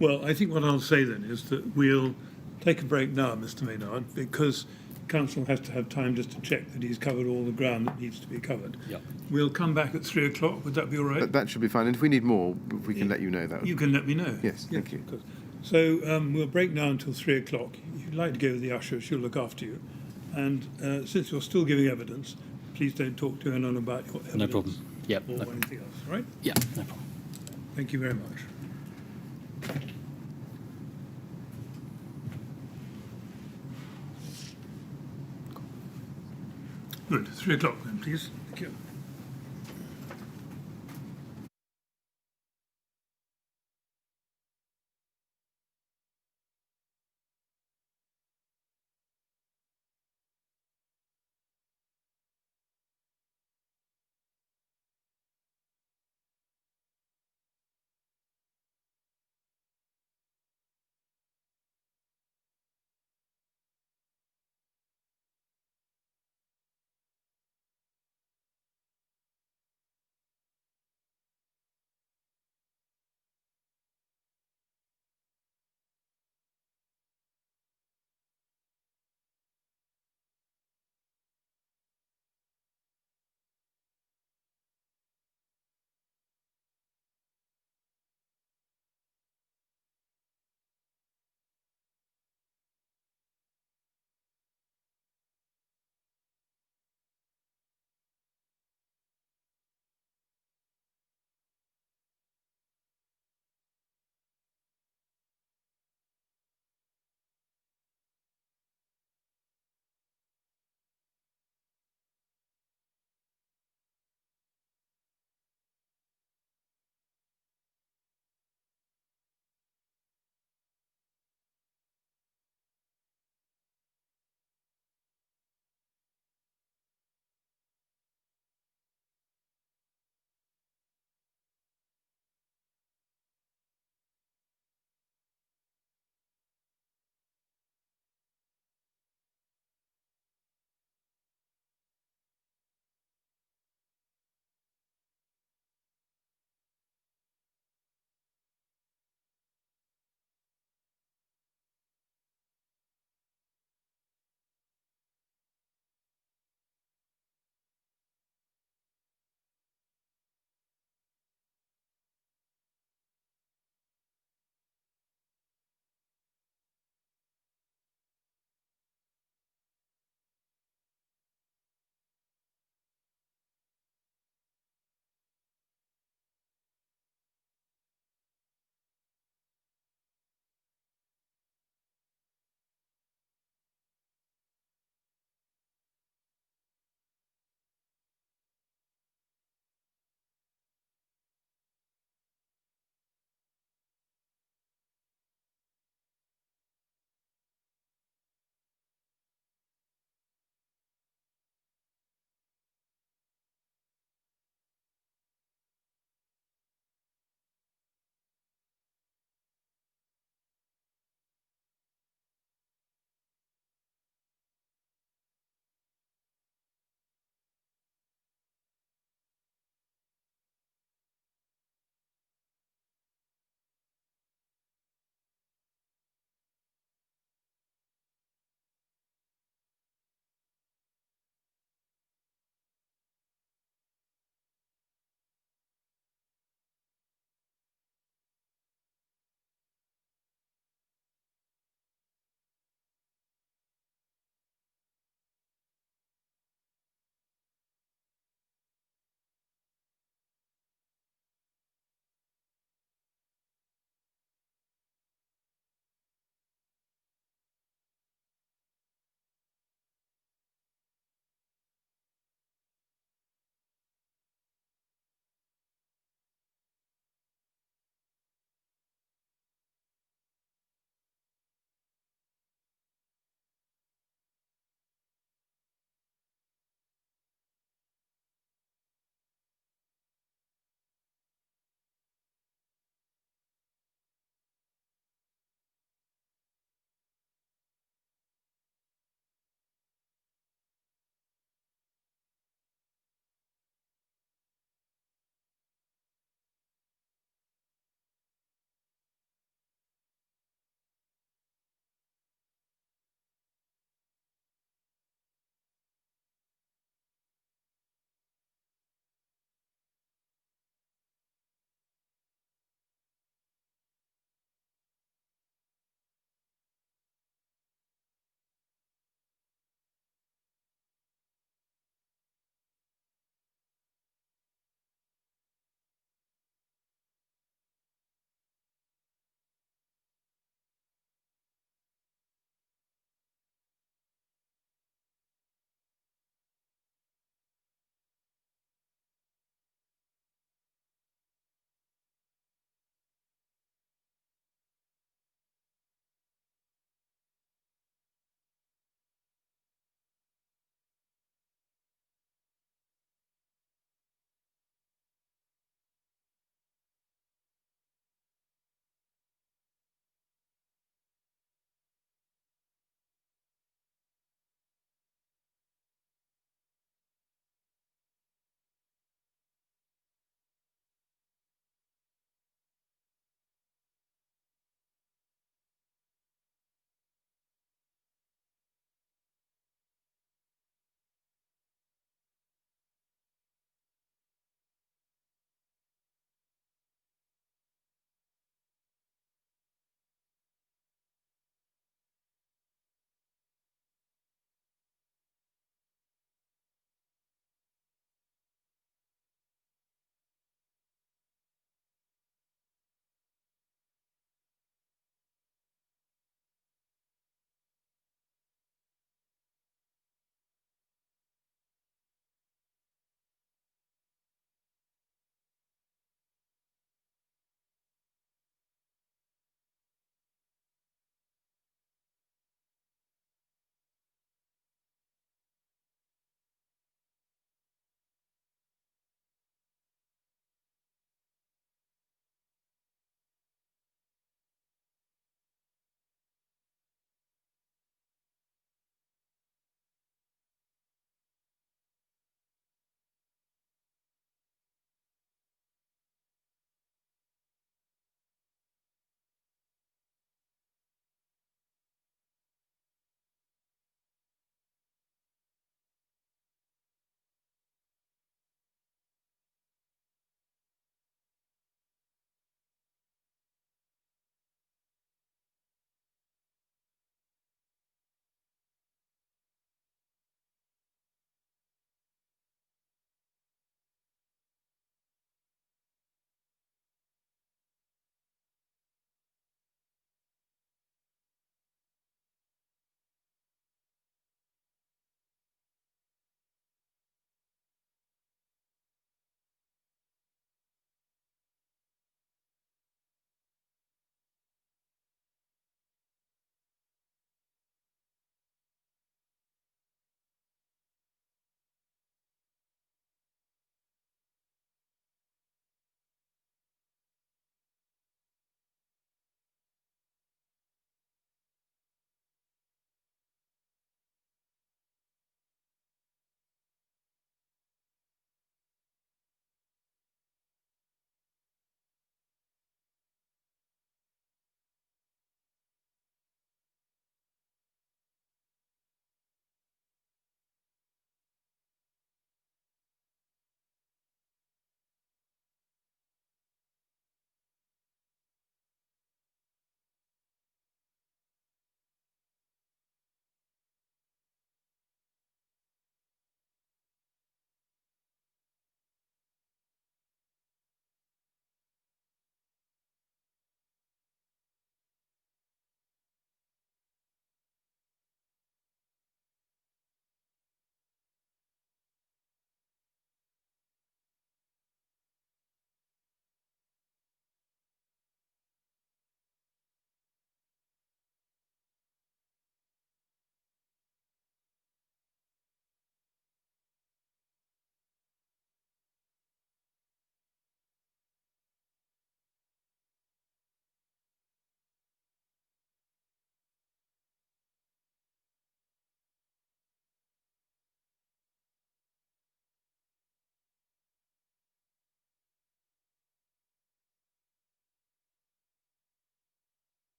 S1: Well, I think what I'll say then is that we'll take a break now, Mr. Maynard, because Council has to have time just to check that he's covered all the ground that needs to be covered.
S2: Yep.
S1: We'll come back at 3 o'clock. Would that be all right?
S3: That should be fine. And if we need more, we can let you know that.
S1: You can let me know.
S3: Yes, thank you.
S1: So we'll break now until 3 o'clock. If you'd like to go with the usher, she'll look after you. And since you're still giving evidence, please don't talk to anyone about your evidence.
S2: No problem. Yep.
S1: Or anything else, right?
S2: Yeah, no problem.
S1: Thank you very much. Good. 3 o'clock then, please. Thank you.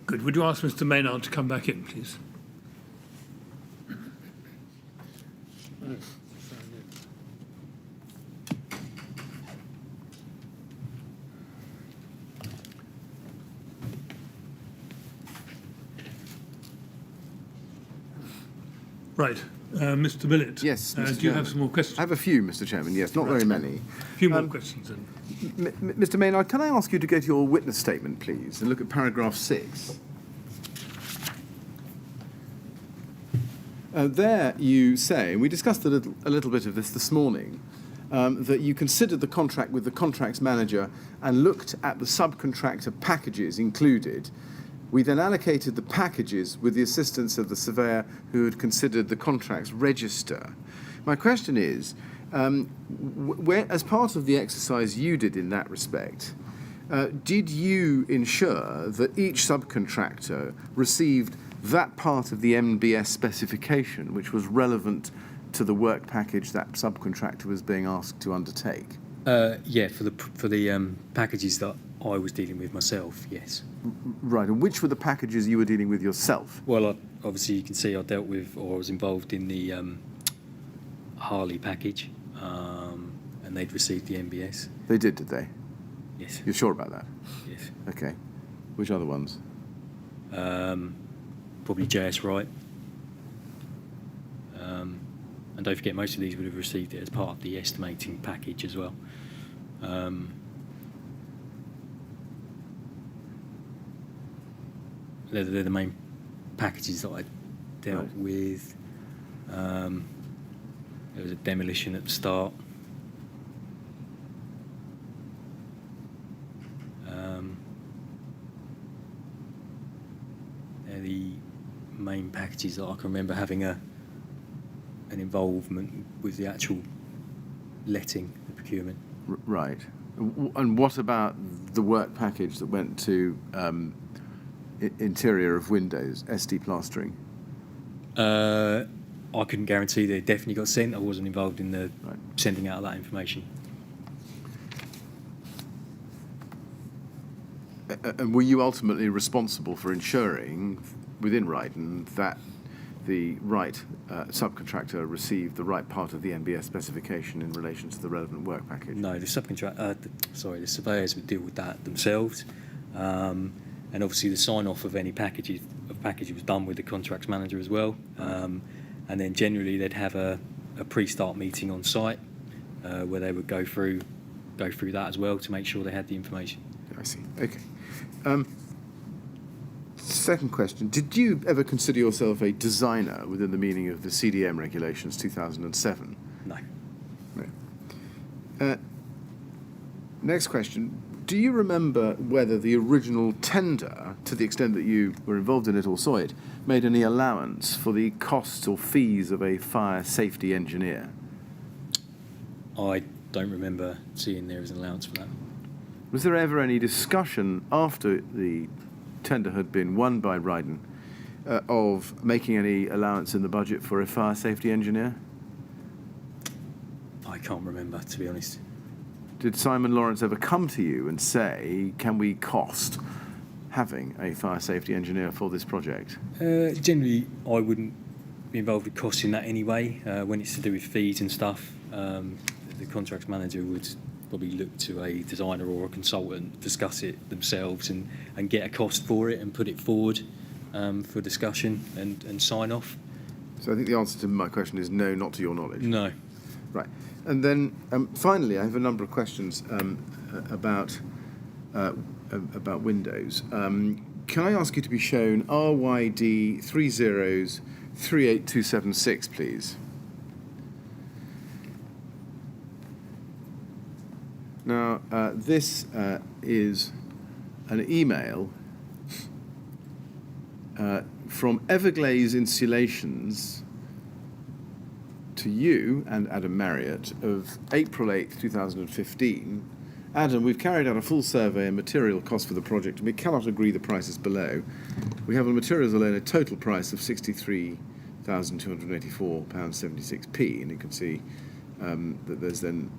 S1: Good. Would you ask Mr. Maynard to come back in, please? Right. Mr. Millett.
S3: Yes, Mr.
S1: Do you
S3: Chairman.
S1: have some more questions?
S3: I have a few, Mr. Chairman. Yes, not very many.
S1: A few more questions then.
S3: Mr. Maynard, can I ask you to go to your witness statement, please, and look at paragraph 6? There you say, and we discussed a little bit of this morning, that you considered the contract with the contracts manager and looked at the subcontractor packages included. We then allocated the packages with the assistance of the surveyor who had considered the contracts register. My question is, as part of the exercise you did in that respect, did you ensure that each subcontractor received that part of the MBS specification which was relevant to the work package that subcontractor was being asked to undertake?
S2: Yeah, for the packages that I was dealing with myself, yes.
S3: Right, and which were the packages you were dealing with yourself?
S2: Well, obviously you can see I dealt with, or I was involved in the Harley package, and they'd received the MBS.
S3: They did they?
S2: Yes.
S3: You're sure about that?
S2: Yes.
S3: Okay. Which other ones?
S2: Probably JS Wright. And don't forget, most of these would have received it as part of the estimating package as well. They're the main packages that I dealt with. There was a demolition at the start. They're the main packages that I can remember having an involvement with the actual letting, the procurement.
S3: Right. And what about the work package that went to interior of windows, SD plastering?
S2: I couldn't guarantee they definitely got sent. I wasn't involved in the sending out of that information.
S3: And were you ultimately responsible for ensuring within Ryden that the right subcontractor received the right part of the MBS specification in relation to the relevant work package?
S2: No, the surveyors would deal with that themselves, and obviously the sign-off of any package was done with the contracts manager as well, and then generally they'd have a pre-start meeting on site where they would go through that as well to make sure they had the information.
S3: I see. Okay. Second question, did you ever consider yourself a designer within the meaning of the CDM regulations 2007?
S2: No.
S3: No. Next question, do you remember whether the original tender, to the extent that you were involved in it or saw it, made any allowance for the costs or fees of a fire safety engineer?
S2: I don't remember seeing there was an allowance for that.
S3: Was there ever any discussion after the tender had been won by Ryden of making any allowance in the budget for a fire safety engineer?
S2: I can't remember, to be honest.
S3: Did Simon Lawrence ever come to you and say, can we cost having a fire safety engineer for this project?
S2: Generally, I wouldn't be involved with costs in that anyway. When it's to do with fees and stuff, the contracts manager would probably look to a designer or a consultant, discuss it themselves and get a cost for it and put it forward for discussion and sign off.
S3: So I think the answer to my question is no, not to your knowledge.
S2: No.
S3: Right. And then finally, I have a number of questions about windows. Can I ask you to be shown RYD 3038276, please? Now, this is an email from Everglaze Insulations to you and Adam Marriott of April 8th, 2015. Adam, we've carried out a full survey and material cost for the project, and we cannot agree the prices below. We have on materials alone a total price of £63,284.76, and you can see that there's then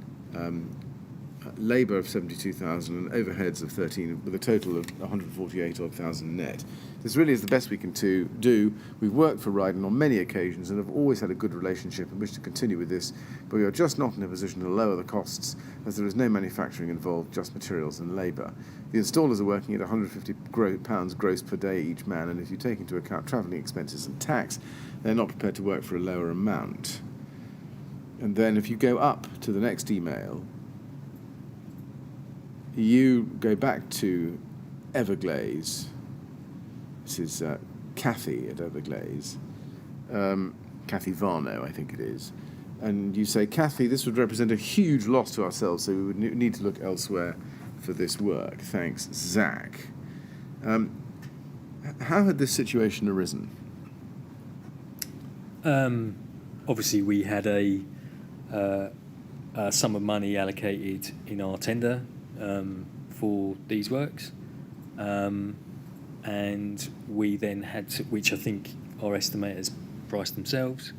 S3: labour of 72,000 and overheads of 13, with a total of 148,000 net. This really is the best we can do. We've worked for Ryden on many occasions and have always had a good relationship and wish to continue with this, but we are just not in a position to lower the costs as there is no manufacturing involved, just materials and labour. The installers are working at £150 gross per day each man, and if you take into account travelling expenses and tax, they're not prepared to work for a lower amount. And then if you go up to the next email, you go back to Everglaze. This is Kathy at Everglaze, Kathy Varno, I think it is. And you say, Kathy, this would represent a huge loss to ourselves, so we would need to look elsewhere for this work. Thanks, Zak. How had this situation arisen?
S2: Obviously, we had a sum of money allocated in our tender for these works, and we then had to, which I think our estimators priced themselves,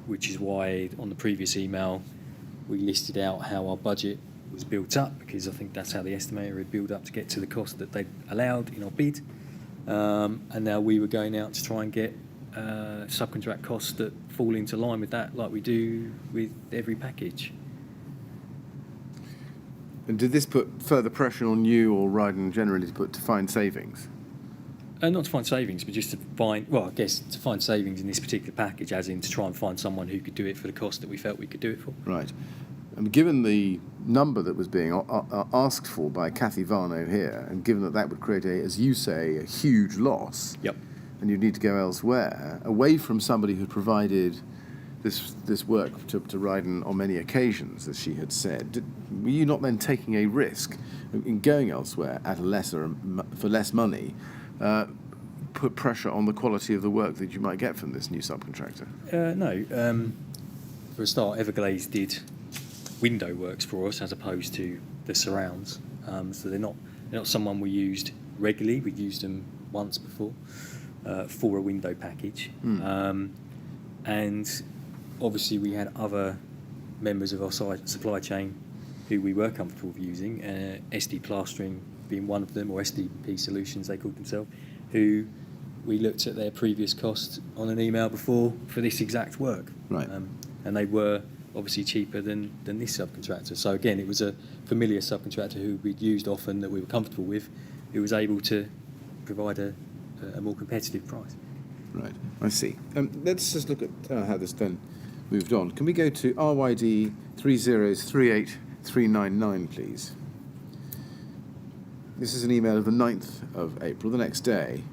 S2: which is why on the previous email we listed out how our budget was built up, because I think that's how the estimator had built up to get to the cost that they allowed in our bid, and now we were going out to try and get subcontract costs that fall into line with that, like we do with every package.
S3: And did this put further pressure on you or Ryden generally to find savings?
S2: Not to find savings, but just to find, well, I guess to find savings in this particular package, as in to try and find someone who could do it for the cost that we felt we could do it for.
S3: Right. And given the number that was being asked for by Kathy Varno here, and given that would create, as you say, a huge loss,
S2: Yep.
S3: and you'd need to go elsewhere, away from somebody who provided this work to Ryden on many occasions, as she had said, were you not then taking a risk in going elsewhere at for less money, put pressure on the quality of the work that you might get from this new subcontractor?
S2: No. For a start, Everglaze did window works for us as opposed to the surrounds. So they're not someone we used regularly. We'd used them once before for a window package. And obviously we had other members of our supply chain who we were comfortable with using, SD Plastering being one of them, or SDP Solutions they called themselves, who we looked at their previous cost on an email before for this exact work.
S3: Right.
S2: And they were obviously cheaper than this subcontractor. So again, it was a familiar subcontractor who we'd used often, that we were comfortable with, who was able to provide a more competitive price.
S3: Right, I see. Let's just look at how this then moved on. Can we go to RYD 3038399, please? This is an email of the 9th of April, the next day,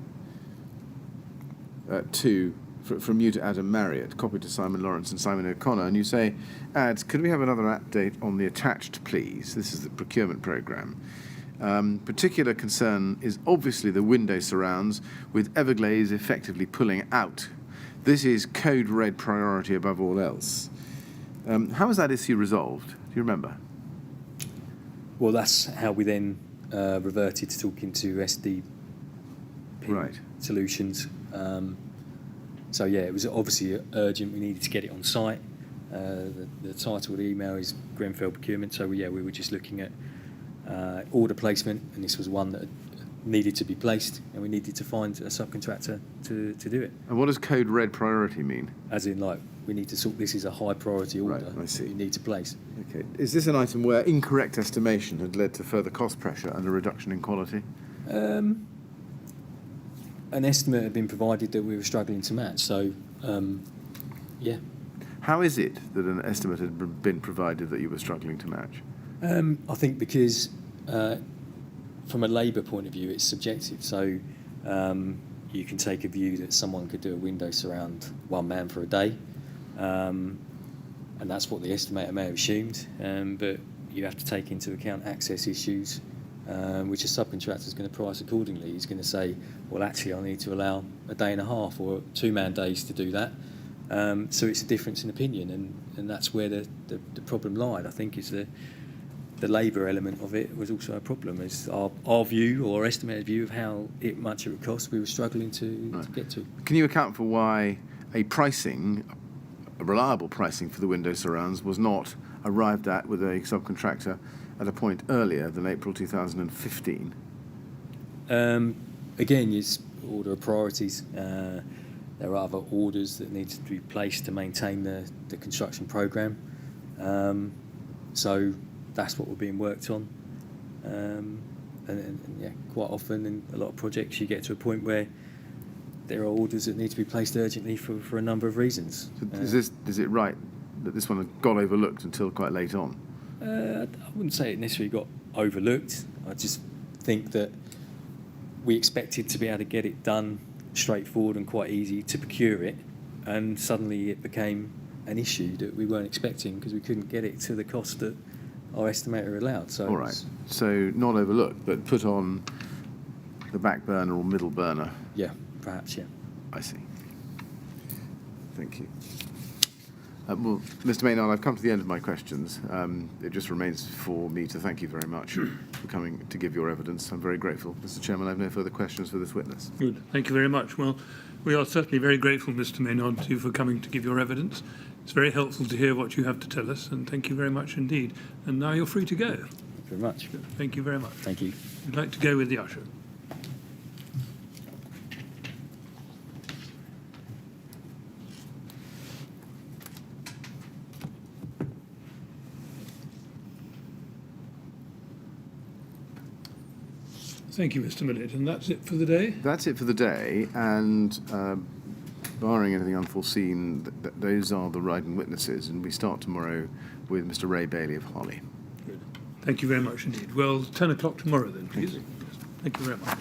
S3: from you to Adam Marriott, copied to Simon Lawrence and Simon O'Connor, and you say, Ads, could we have another update on the attached, please? This is the procurement programme. Particular concern is obviously the window surrounds, with Everglaze effectively pulling out. This is code red priority above all else. How was that issue resolved? Do you remember?
S2: Well, that's how we then reverted to talking to SDP Solutions. So yeah, it was obviously urgent. We needed to get it on site. The title of the email is Grenfell Procurement. So yeah, we were just looking at order placement, and this was one that needed to be placed, and we needed to find a subcontractor to do it.
S3: And what does code red priority mean?
S2: As in, like, we need to sort, this is a high priority order.
S3: Right, I see.
S2: You need to place.
S3: Okay. Is this an item where incorrect estimation had led to further cost pressure and a reduction in quality?
S2: An estimate had been provided that we were struggling to match, so yeah.
S3: How is it that an estimate had been provided that you were struggling to match?
S2: I think because from a labour point of view, it's subjective. So you can take a view that someone could do a window surround one man for a day, and that's what the estimator may have assumed. But you have to take into account access issues, which a subcontractor is going to price accordingly. He's going to say, well, actually, I need to allow a day and a half or 2-man days to do that. So it's a difference in opinion, and that's where the problem lied. I think is the labour element of it was also a problem. Is our view or estimated view of how much it would cost, we were struggling to get to.
S3: Can you account for why a reliable pricing for the window surrounds was not arrived at with a subcontractor at a point earlier than April 2015?
S2: Again, it's order of priorities. There are other orders that need to be placed to maintain the construction programme. So that's what we're being worked on. And yeah, quite often in a lot of projects you get to a point where there are orders that need to be placed urgently for a number of reasons.
S3: So is it right that this one got overlooked until quite late on?
S2: I wouldn't say it necessarily got overlooked. I just think that we expected to be able to get it done straightforward and quite easy to procure it, and suddenly it became an issue that we weren't expecting because we couldn't get it to the cost that our estimator allowed. So
S3: all right. So not overlooked, but put on the back burner or middle burner.
S2: Yeah, perhaps, yeah.
S3: I see. Thank you. Well, Mr. Maynard, I've come to the end of my questions. It just remains for me to thank you very much for coming to give your evidence. I'm very grateful. Mr. Chairman, I have no further questions for this witness.
S1: Good. Thank you very much. Well, we are certainly very grateful, Mr. Maynard, to you for coming to give your evidence. It's very helpful to hear what you have to tell us, and thank you very much indeed. And now you're free to go.
S2: Thank you very much.
S1: Thank you very much.
S2: Thank you.
S1: We'd like to go with the usher. Thank you, Mr. Millett. And that's it for the day?
S3: That's it for the day, and barring anything unforeseen, those are the Ryden witnesses, and we start tomorrow with Mr. Ray Bailey of Harley.
S1: Good. Thank you very much indeed. Well, 10 o'clock tomorrow then, please. Thank you very much.